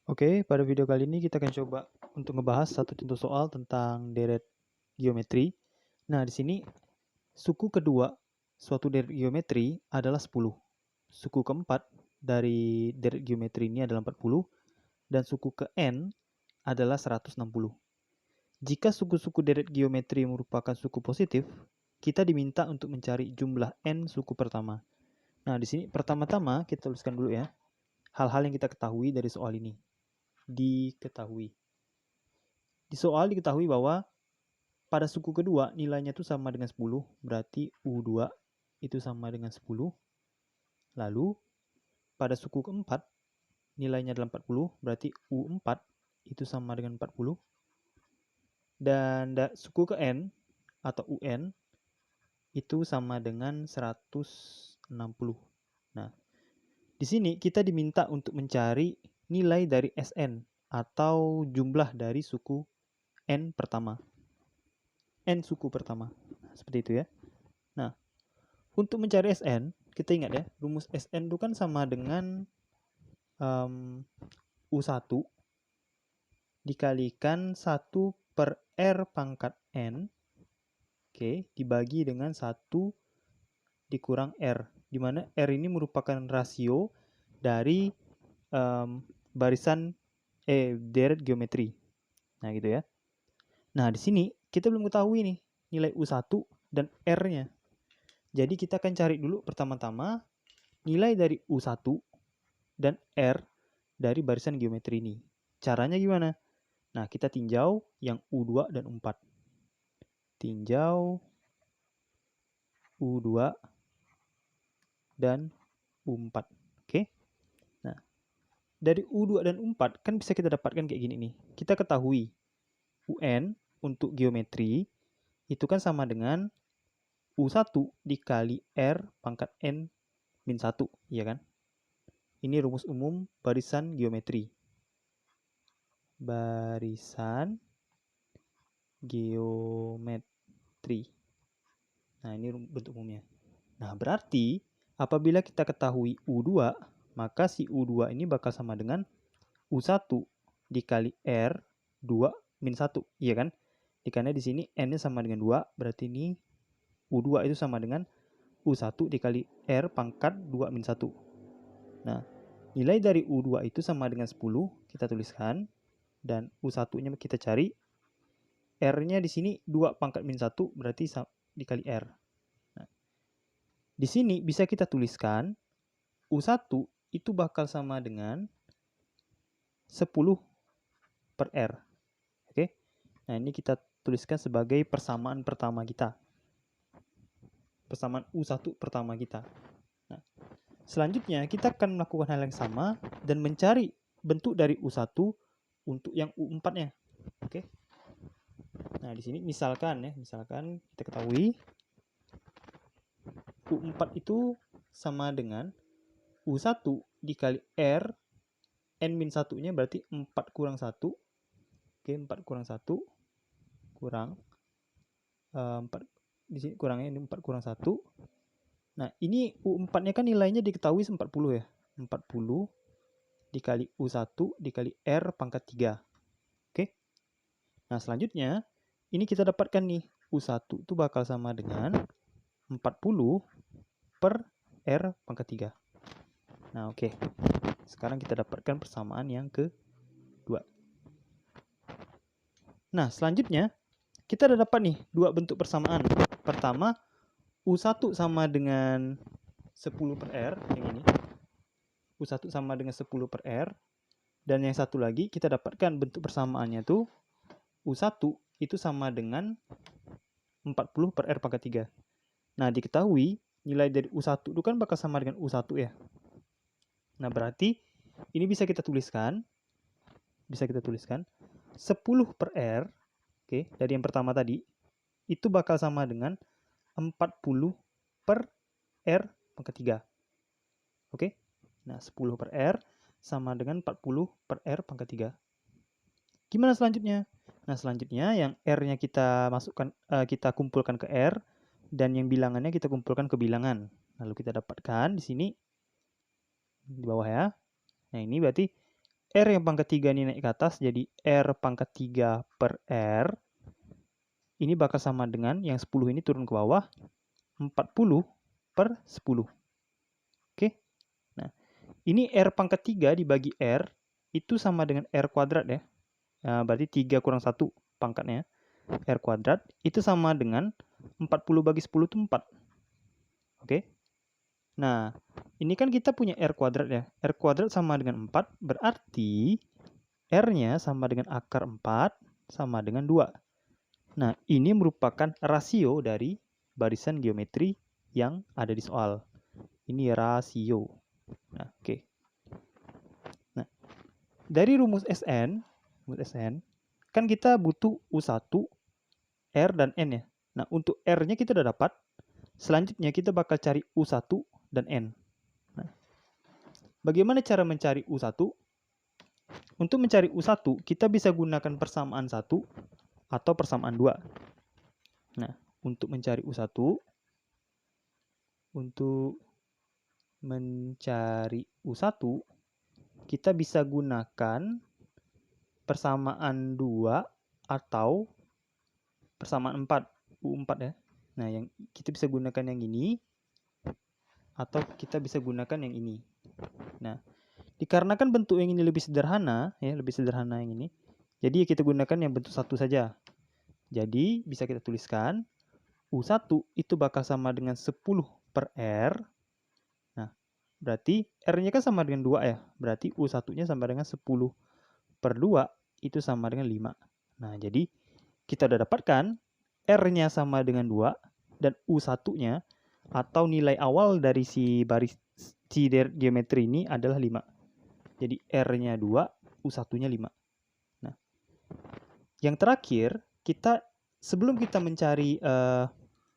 Oke, pada video kali ini kita akan coba untuk ngebahas satu contoh soal tentang deret geometri. Nah, di sini suku kedua suatu deret geometri adalah 10. Suku keempat dari deret geometri ini adalah 40 dan suku ke n adalah 160. Jika suku-suku deret geometri merupakan suku positif, kita diminta untuk mencari jumlah n suku pertama. Nah, di sini pertama-tama kita tuliskan dulu ya, hal-hal yang kita ketahui dari soal ini. Diketahui. Di soal diketahui bahwa pada suku kedua nilainya itu sama dengan 10, berarti U2 itu sama dengan 10. Lalu pada suku keempat nilainya adalah 40, berarti U4 itu sama dengan 40. Dan suku ke n atau UN itu sama dengan 160. Nah, di sini kita diminta untuk mencari nilai dari SN atau jumlah dari suku N pertama. N suku pertama. Seperti itu ya. Nah, untuk mencari SN, kita ingat ya, rumus SN itu kan sama dengan U1 dikalikan 1 per R pangkat N, oke, dibagi dengan 1 dikurang R, di mana R ini merupakan rasio dari barisan deret geometri. Nah, gitu ya. Nah, di sini kita belum ketahui nih nilai U1 dan R-nya. Jadi kita akan cari dulu pertama-tama nilai dari U1 dan R dari barisan geometri ini. Caranya gimana? Nah, kita tinjau yang U2 dan U4. Tinjau U2 dan U4. Oke. Nah, dari U2 dan U4 kan bisa kita dapatkan kayak gini nih. Kita ketahui UN untuk geometri itu kan sama dengan U1 dikali R pangkat N min 1, iya kan? Ini rumus umum barisan geometri. Barisan geometri. Nah, ini bentuk umumnya. Nah, berarti apabila kita ketahui U2, maka si U2 ini bakal sama dengan U1 dikali R 2 min 1, iya kan? Karena di sini N-nya sama dengan 2, berarti ini U2 itu sama dengan U1 dikali R pangkat 2 min 1. Nah, nilai dari U2 itu sama dengan 10, kita tuliskan. Dan U1-nya kita cari. R-nya di sini 2 pangkat min 1, berarti dikali R. Nah, di sini bisa kita tuliskan U1 itu bakal sama dengan 10 per R. Oke. Nah, ini kita tuliskan sebagai persamaan pertama kita. Persamaan U1 pertama kita. Nah, selanjutnya kita akan melakukan hal yang sama dan mencari bentuk dari U1 untuk yang U4-nya. Oke. Nah, di sini misalkan kita ketahui U4 itu sama dengan U1 dikali R N min 1-nya berarti 4 kurang 1. Oke, 4 kurang 1 kurang 4, di sini kurangnya ini 4 kurang 1. Nah, ini U4-nya kan nilainya diketahui 40 ya. 40 dikali U1 dikali R pangkat 3. Oke. Nah, selanjutnya ini kita dapatkan nih U1 itu bakal sama dengan 40 per R pangkat 3. Nah, oke. Sekarang kita dapatkan persamaan yang kedua. Nah, selanjutnya kita udah dapat nih dua bentuk persamaan. Pertama, U1 sama dengan 10 per R, yang ini. U1 sama dengan 10 per R. Dan yang satu lagi kita dapatkan bentuk persamaannya tuh U1 itu sama dengan 40 per R pangkat 3. Nah, diketahui nilai dari U1 itu kan bakal sama dengan U1 ya. Nah, berarti ini bisa kita tuliskan 10 per R, oke, dari yang pertama tadi, itu bakal sama dengan 40 per R pangkat 3. Oke, nah 10 per R sama dengan 40 per R pangkat 3. Gimana selanjutnya? Nah, selanjutnya yang R-nya kita masukkan, kita kumpulkan ke R, dan yang bilangannya kita kumpulkan ke bilangan. Lalu kita dapatkan di sini, di bawah ya. Nah, ini berarti R yang pangkat 3 ini naik ke atas, jadi R pangkat 3 per R. Ini bakal sama dengan yang 10 ini turun ke bawah, 40 per 10. Oke. Nah, ini R pangkat 3 dibagi R, itu sama dengan R kuadrat ya. Nah, berarti 3 kurang 1 pangkatnya. R kuadrat, itu sama dengan 40 bagi 10 itu 4. Oke. Nah, ini kan kita punya R kuadrat ya. R kuadrat sama dengan 4, berarti R-nya sama dengan akar 4 sama dengan 2. Nah, ini merupakan rasio dari barisan geometri yang ada di soal. Ini rasio. Nah, oke. Nah, dari rumus SN, kan kita butuh U1, R, dan N ya. Nah, untuk R-nya kita udah dapat. Selanjutnya kita bakal cari U1 dan N. Nah, bagaimana cara mencari U1? Untuk mencari U1, kita bisa gunakan persamaan 1 atau persamaan 2. Nah, untuk mencari U1, kita bisa gunakan persamaan 2 atau persamaan 4, U4 ya. Nah, yang kita bisa gunakan yang ini atau kita bisa gunakan yang ini. Nah, dikarenakan bentuk yang ini lebih sederhana ya, lebih sederhana yang ini. Jadi kita gunakan yang bentuk 1 saja. Jadi bisa kita tuliskan U1 itu bakal sama dengan 10 per R. Nah, berarti R-nya kan sama dengan 2 ya. Berarti U1-nya sama dengan 10 per 2 itu sama dengan 5. Nah, jadi kita udah dapatkan R-nya sama dengan 2 dan U1-nya atau nilai awal dari si geometri ini adalah 5. Jadi R-nya 2, U1-nya 5. Nah, yang terakhir, sebelum kita mencari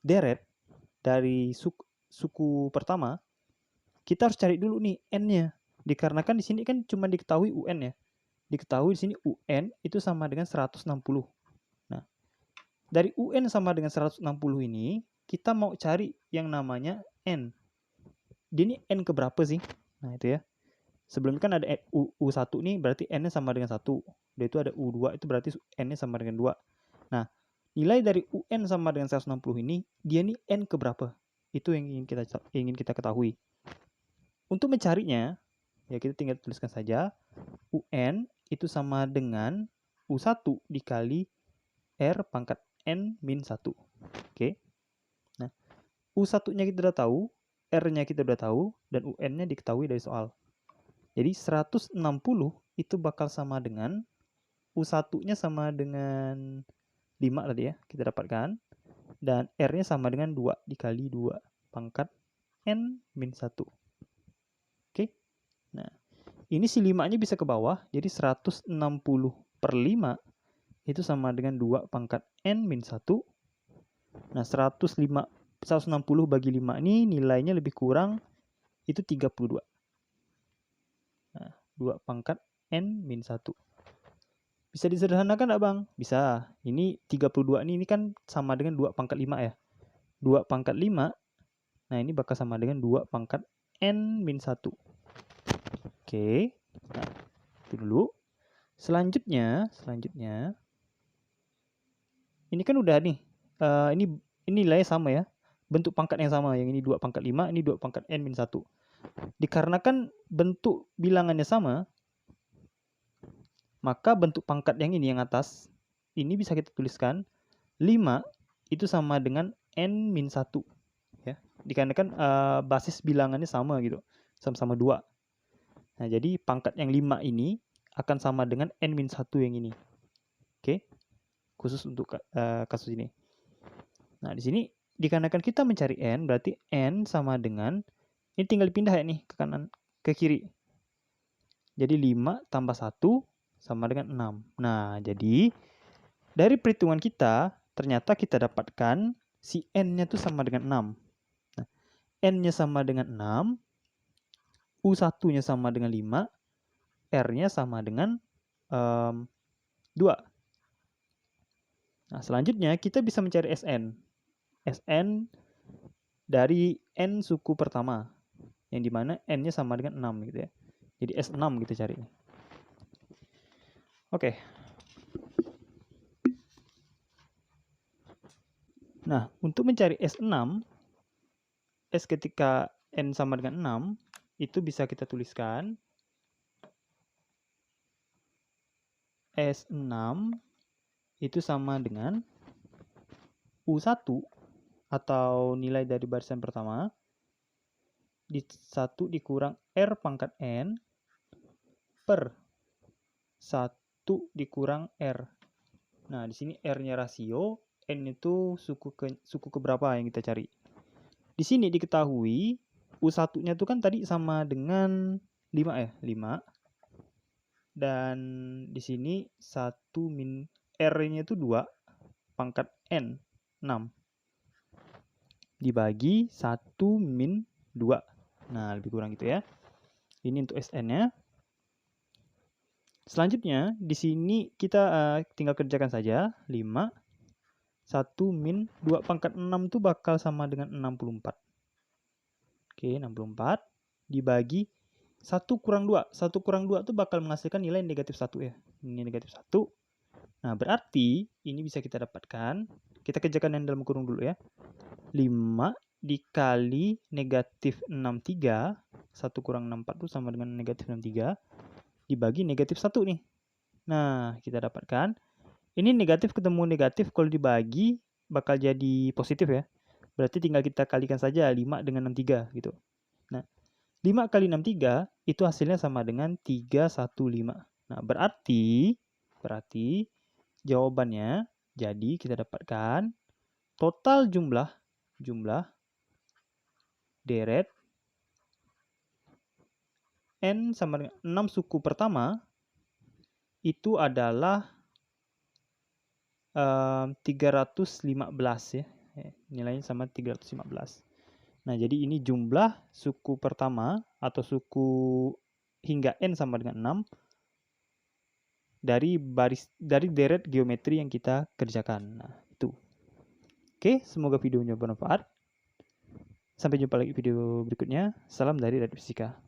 deret dari suku pertama, kita harus cari dulu nih N-nya. Dikarenakan di sini kan cuma diketahui UN ya. Diketahui di sini UN itu sama dengan 160. Nah, dari UN sama dengan 160 ini, kita mau cari yang namanya N. Dia ini N keberapa sih? Nah, itu ya. Sebelumnya kan ada U1 nih, berarti N-nya sama dengan 1. Dan itu ada U2, itu berarti N-nya sama dengan 2. Nah, nilai dari UN sama dengan 160 ini, dia ini N keberapa? Itu yang ingin kita ketahui. Untuk mencarinya, ya kita tinggal tuliskan saja UN itu sama dengan U1 dikali R pangkat N min 1. Oke. Nah, U1-nya kita udah tahu, R-nya kita udah tahu, dan UN-nya diketahui dari soal. Jadi 160 itu bakal sama dengan U1-nya sama dengan 5 tadi ya, kita dapatkan. Dan R-nya sama dengan 2 dikali 2 pangkat N min 1. Oke. Nah, ini si 5-nya bisa ke bawah, jadi 160 per 5 itu sama dengan 2 pangkat N min 1. Nah, 160 bagi 5 ini nilainya lebih kurang itu 32. Nah, 2 pangkat N min 1. Bisa disederhanakan enggak, Bang? Bisa. Ini 32 ini kan sama dengan 2 pangkat 5 ya. 2 pangkat 5, nah ini bakal sama dengan 2 pangkat N min 1. Oke. Nah, itu dulu. Selanjutnya ini kan udah nih. Ini nilainya sama ya. Bentuk pangkat yang sama. Yang ini 2 pangkat 5, ini 2 pangkat N min 1. Dikarenakan bentuk bilangannya sama, maka bentuk pangkat yang ini yang atas, ini bisa kita tuliskan 5 itu sama dengan N min 1. Ya. Dikarenakan basis bilangannya sama gitu. Sama-sama 2. Nah, jadi pangkat yang 5 ini akan sama dengan N min 1 yang ini. Oke. Khusus untuk kasus ini. Nah, di sini dikarenakan kita mencari N, berarti N sama dengan, ini tinggal dipindah ya nih ke kanan, ke kiri. Jadi 5 tambah 1 sama dengan 6. Nah, jadi dari perhitungan kita, ternyata kita dapatkan si N-nya itu sama dengan 6. Nah, N-nya sama dengan 6, U1-nya sama dengan 5, R-nya sama dengan 2. Nah, selanjutnya kita bisa mencari SN. SN dari N suku pertama, yang dimana N-nya sama dengan 6 gitu ya. Jadi S6 kita cari. Oke. Nah, untuk mencari S6, S ketika N sama dengan 6, itu bisa kita tuliskan S6 itu sama dengan U1 atau nilai dari barisan pertama di 1 dikurang R pangkat N per 1 dikurang R. Nah, di sini R-nya rasio, N itu suku keberapa yang kita cari. Di sini diketahui U1-nya itu kan tadi sama dengan 5 ya, 5. Dan di sini 1 min R-nya itu 2 pangkat N 6 dibagi 1 min 2. Nah, lebih kurang gitu ya. Ini untuk Sn-nya. Selanjutnya, di sini kita tinggal kerjakan saja. 5, 1 min 2 pangkat 6 itu bakal sama dengan 64. Oke, 64 dibagi 1 kurang 2. 1 kurang 2 itu bakal menghasilkan nilai negatif 1 ya. Ini negatif 1. Nah, berarti ini bisa kita dapatkan. Kita kerjakan yang dalam kurung dulu ya. 5 dikali negatif 63. 1 kurang 64 itu sama dengan negatif 63. Dibagi negatif 1 nih. Nah, kita dapatkan. Ini negatif ketemu negatif, kalau dibagi bakal jadi positif ya. Berarti tinggal kita kalikan saja 5 dengan 63 gitu. Nah, 5 kali 63 itu hasilnya sama dengan 315. Nah, berarti jawabannya jadi kita dapatkan total jumlah deret N sama dengan 6 suku pertama itu adalah 315 ya. Nilainya sama 315. Nah, jadi ini jumlah suku pertama atau suku hingga N sama dengan 6 dari deret geometri yang kita kerjakan. Nah, itu. Oke, semoga videonya bermanfaat. Sampai jumpa lagi video berikutnya. Salam dari Radit Fisika.